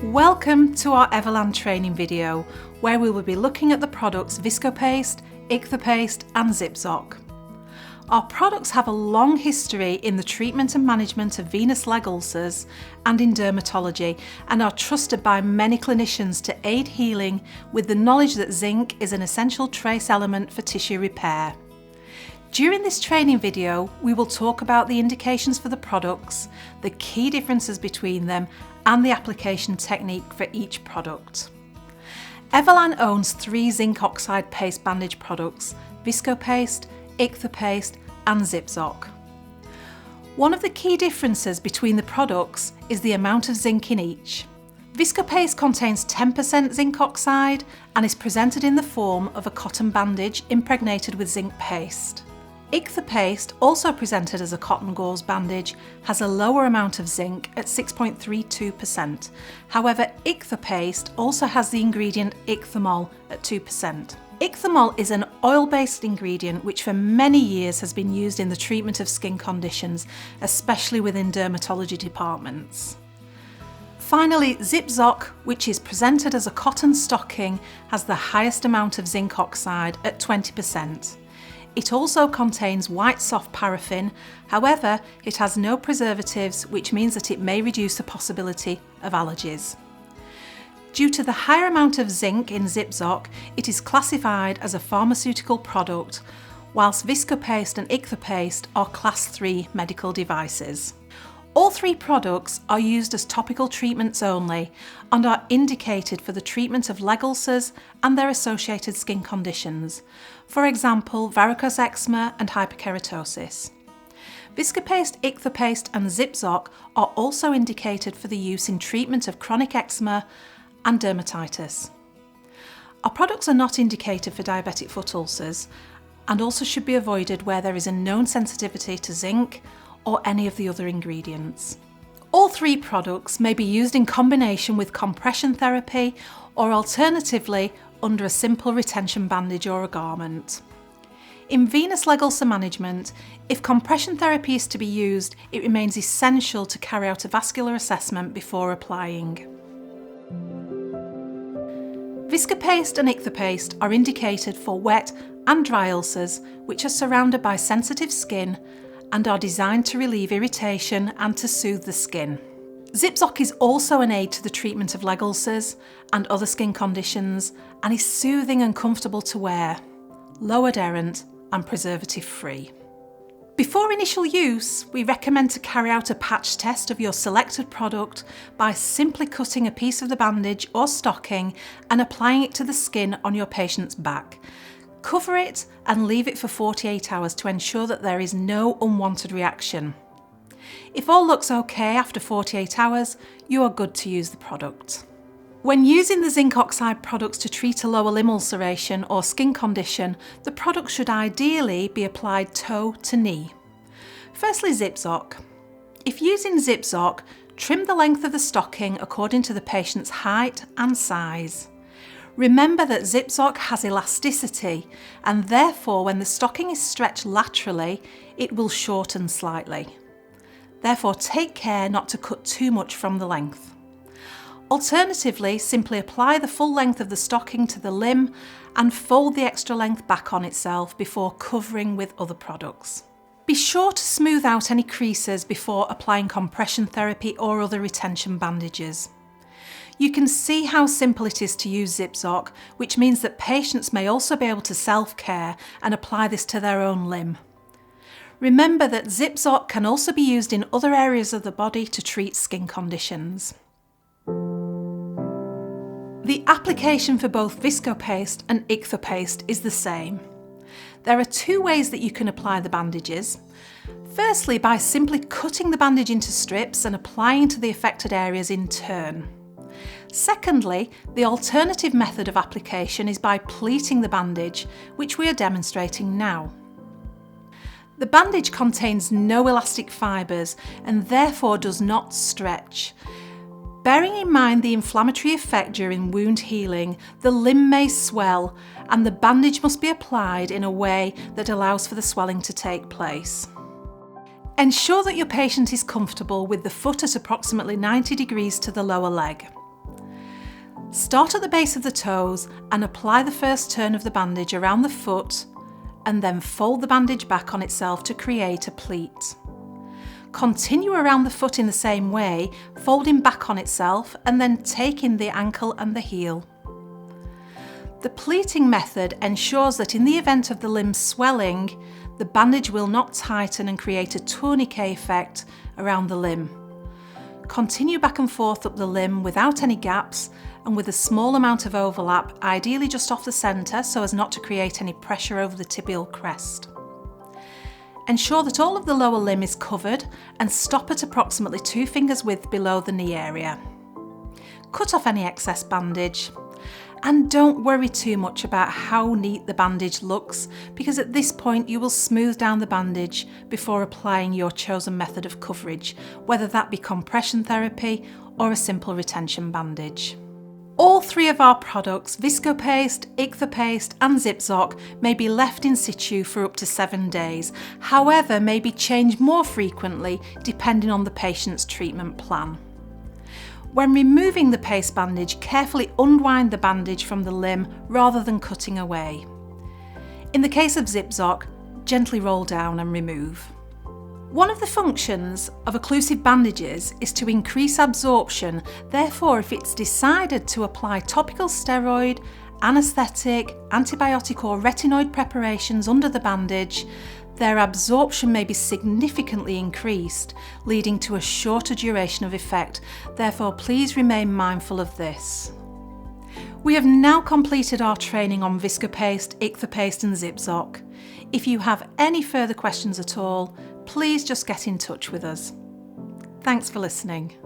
Welcome to our Everland training video, where we will be looking at the products Viscopaste, Ichthyopaste and Zipzoc. Our products have a long history in the treatment and management of venous leg ulcers and in dermatology, and are trusted by many clinicians to aid healing with the knowledge that zinc is an essential trace element for tissue repair. During this training video, we will talk about the indications for the products, the key differences between them, and the application technique for each product. Everland owns 3 zinc oxide paste bandage products: Viscopaste, Ichthyopaste and Zipzoc. One of the key differences between the products is the amount of zinc in each. Viscopaste contains 10% zinc oxide and is presented in the form of a cotton bandage impregnated with zinc paste. Ichthyopaste, also presented as a cotton gauze bandage, has a lower amount of zinc at 6.32%. However, Ichthyopaste also has the ingredient ichthymol at 2%. Ichthymol is an oil-based ingredient which for many years has been used in the treatment of skin conditions, especially within dermatology departments. Finally, Zipzoc, which is presented as a cotton stocking, has the highest amount of zinc oxide at 20%. It also contains white soft paraffin, however, it has no preservatives, which means that it may reduce the possibility of allergies. Due to the higher amount of zinc in Zipzoc, it is classified as a pharmaceutical product, whilst Viscopaste and Ichthyopaste are Class 3 medical devices. All 3 products are used as topical treatments only and are indicated for the treatment of leg ulcers and their associated skin conditions, for example, varicose eczema and hyperkeratosis. Viscopaste, Ichthyopaste and Zipzoc are also indicated for the use in treatment of chronic eczema and dermatitis. Our products are not indicated for diabetic foot ulcers and also should be avoided where there is a known sensitivity to zinc or any of the other ingredients. All 3 products may be used in combination with compression therapy or alternatively under a simple retention bandage or a garment. In venous leg ulcer management, if compression therapy is to be used, it remains essential to carry out a vascular assessment before applying. Viscopaste and Ichthyopaste are indicated for wet and dry ulcers which are surrounded by sensitive skin and are designed to relieve irritation and to soothe the skin. Zipzoc is also an aid to the treatment of leg ulcers and other skin conditions and is soothing and comfortable to wear, low adherent and preservative free. Before initial use, we recommend to carry out a patch test of your selected product by simply cutting a piece of the bandage or stocking and applying it to the skin on your patient's back. Cover it and leave it for 48 hours to ensure that there is no unwanted reaction. If all looks okay after 48 hours, you are good to use the product. When using the zinc oxide products to treat a lower limb ulceration or skin condition, the product should ideally be applied toe to knee. Firstly, Zipzoc. If using Zipzoc, trim the length of the stocking according to the patient's height and size. Remember that Zipzoc has elasticity and therefore when the stocking is stretched laterally, it will shorten slightly. Therefore, take care not to cut too much from the length. Alternatively, simply apply the full length of the stocking to the limb and fold the extra length back on itself before covering with other products. Be sure to smooth out any creases before applying compression therapy or other retention bandages. You can see how simple it is to use Zipzoc, which means that patients may also be able to self-care and apply this to their own limb. Remember that Zipzoc can also be used in other areas of the body to treat skin conditions. The application for both Viscopaste and Ichthyopaste is the same. There are 2 ways that you can apply the bandages. Firstly, by simply cutting the bandage into strips and applying to the affected areas in turn. Secondly, the alternative method of application is by pleating the bandage, which we are demonstrating now. The bandage contains no elastic fibres and therefore does not stretch. Bearing in mind the inflammatory effect during wound healing, the limb may swell and the bandage must be applied in a way that allows for the swelling to take place. Ensure that your patient is comfortable with the foot at approximately 90 degrees to the lower leg. Start at the base of the toes and apply the first turn of the bandage around the foot, and then fold the bandage back on itself to create a pleat. Continue around the foot in the same way, folding back on itself and then taking the ankle and the heel. The pleating method ensures that in the event of the limb swelling, the bandage will not tighten and create a tourniquet effect around the limb. Continue back and forth up the limb without any gaps and with a small amount of overlap, ideally just off the centre so as not to create any pressure over the tibial crest. Ensure that all of the lower limb is covered and stop at approximately 2 fingers width below the knee area. Cut off any excess bandage. And don't worry too much about how neat the bandage looks, because at this point you will smooth down the bandage before applying your chosen method of coverage, whether that be compression therapy or a simple retention bandage. All 3 of our products, Viscopaste, Ichthyopaste and Zip-Zoc, may be left in situ for up to 7 days, however may be changed more frequently depending on the patient's treatment plan. When removing the paste bandage, carefully unwind the bandage from the limb rather than cutting away. In the case of Zip-Zoc, gently roll down and remove. One of the functions of occlusive bandages is to increase absorption. Therefore, if it's decided to apply topical steroid, anaesthetic, antibiotic or retinoid preparations under the bandage, their absorption may be significantly increased, leading to a shorter duration of effect. Therefore, please remain mindful of this. We have now completed our training on Viscopaste, Ichthyopaste and Zip-Zoc. If you have any further questions at all, please just get in touch with us. Thanks for listening.